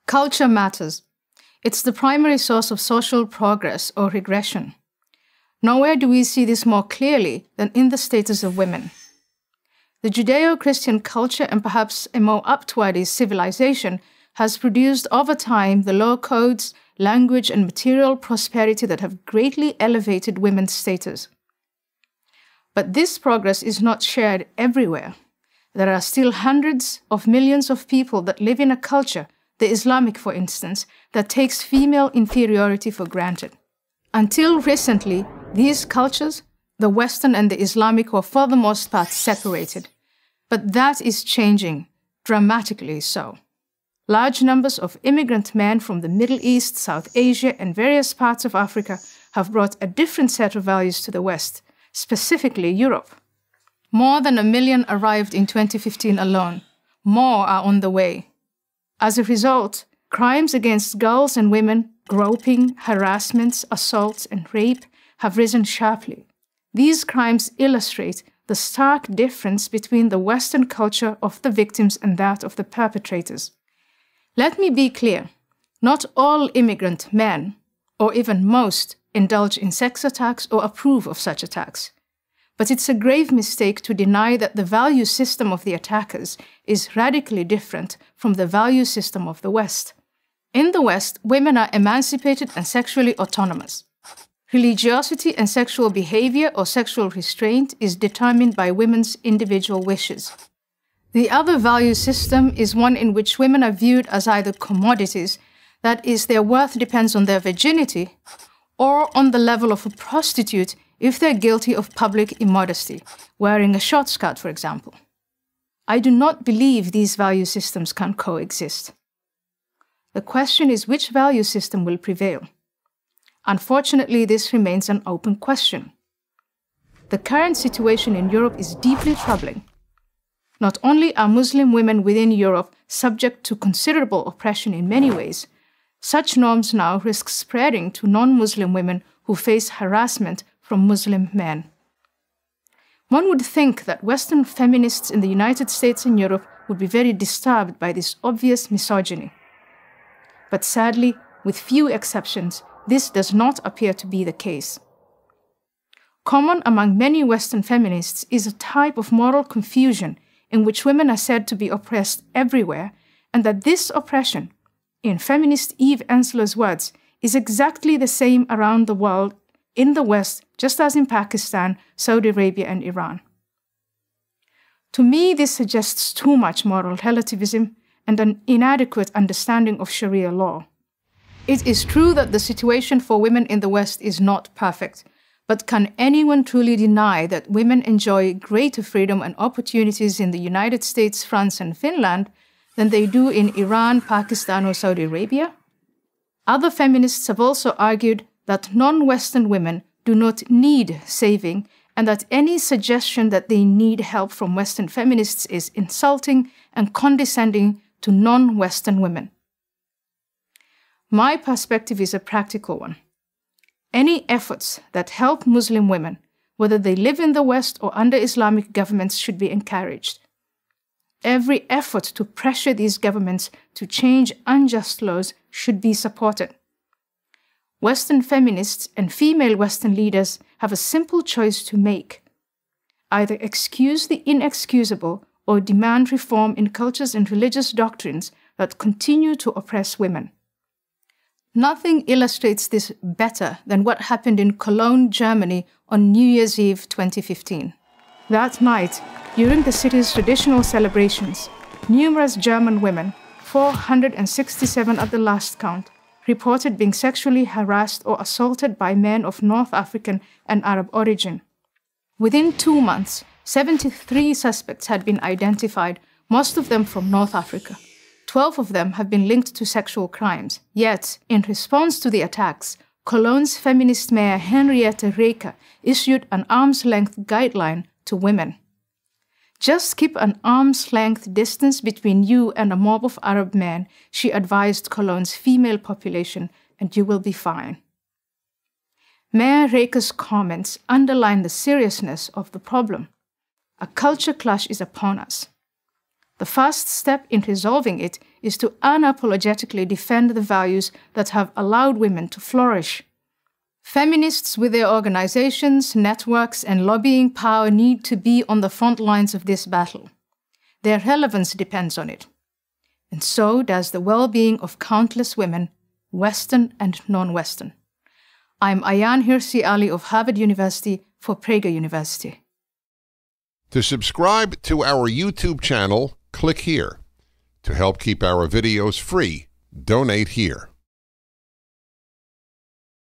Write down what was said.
Culture matters. It's the primary source of social progress or regression. Nowhere do we see this more clearly than in the status of women. The Judeo-Christian culture, and perhaps a more upward civilization, has produced over time the law codes, language, and material prosperity that have greatly elevated women's status. But this progress is not shared everywhere. There are still hundreds of millions of people that live in a culture, the Islamic for instance, that takes female inferiority for granted. Until recently, these cultures, the Western and the Islamic, were for the most part separated. But that is changing, dramatically so. Large numbers of immigrant men from the Middle East, South Asia, and various parts of Africa have brought a different set of values to the West, specifically Europe. More than 1 million arrived in 2015 alone. More are on the way. As a result, crimes against girls and women, groping, harassments, assaults, and rape have risen sharply. These crimes illustrate the stark difference between the Western culture of the victims and that of the perpetrators. Let me be clear, not all immigrant men, or even most, indulge in sex attacks or approve of such attacks. But it's a grave mistake to deny that the value system of the attackers is radically different from the value system of the West. In the West, women are emancipated and sexually autonomous. Religiosity and sexual behavior or sexual restraint is determined by women's individual wishes. The other value system is one in which women are viewed as either commodities, that is, their worth depends on their virginity, or on the level of a prostitute if they're guilty of public immodesty, wearing a short skirt, for example. I do not believe these value systems can coexist. The question is which value system will prevail. Unfortunately, this remains an open question. The current situation in Europe is deeply troubling. Not only are Muslim women within Europe subject to considerable oppression in many ways, such norms now risk spreading to non-Muslim women who face harassment from Muslim men. One would think that Western feminists in the United States and Europe would be very disturbed by this obvious misogyny. But sadly, with few exceptions, this does not appear to be the case. Common among many Western feminists is a type of moral confusion in which women are said to be oppressed everywhere, and that this oppression, in feminist Eve Ensler's words, is exactly the same around the world, in the West, just as in Pakistan, Saudi Arabia, and Iran. To me, this suggests too much moral relativism and an inadequate understanding of Sharia law. It is true that the situation for women in the West is not perfect, but can anyone truly deny that women enjoy greater freedom and opportunities in the United States, France, and Finland than they do in Iran, Pakistan, or Saudi Arabia? Other feminists have also argued that non-Western women do not need saving, and that any suggestion that they need help from Western feminists is insulting and condescending to non-Western women. My perspective is a practical one. Any efforts that help Muslim women, whether they live in the West or under Islamic governments, should be encouraged. Every effort to pressure these governments to change unjust laws should be supported. Western feminists and female Western leaders have a simple choice to make. Either excuse the inexcusable or demand reform in cultures and religious doctrines that continue to oppress women. Nothing illustrates this better than what happened in Cologne, Germany on New Year's Eve 2015. That night, during the city's traditional celebrations, numerous German women, 467 at the last count, reported being sexually harassed or assaulted by men of North African and Arab origin. Within 2 months, 73 suspects had been identified, most of them from North Africa. 12 of them have been linked to sexual crimes. Yet, in response to the attacks, Cologne's feminist mayor Henriette Reker issued an arm's-length guideline to women. Just keep an arm's-length distance between you and a mob of Arab men, she advised Cologne's female population, and you will be fine. Mayor Reker's comments underline the seriousness of the problem. A culture clash is upon us. The first step in resolving it is to unapologetically defend the values that have allowed women to flourish. Feminists with their organizations, networks, and lobbying power need to be on the front lines of this battle. Their relevance depends on it. And so does the well-being of countless women, Western and non-Western. I'm Ayaan Hirsi Ali of Harvard University for Prager University. To subscribe to our YouTube channel, click here. To help keep our videos free, donate here.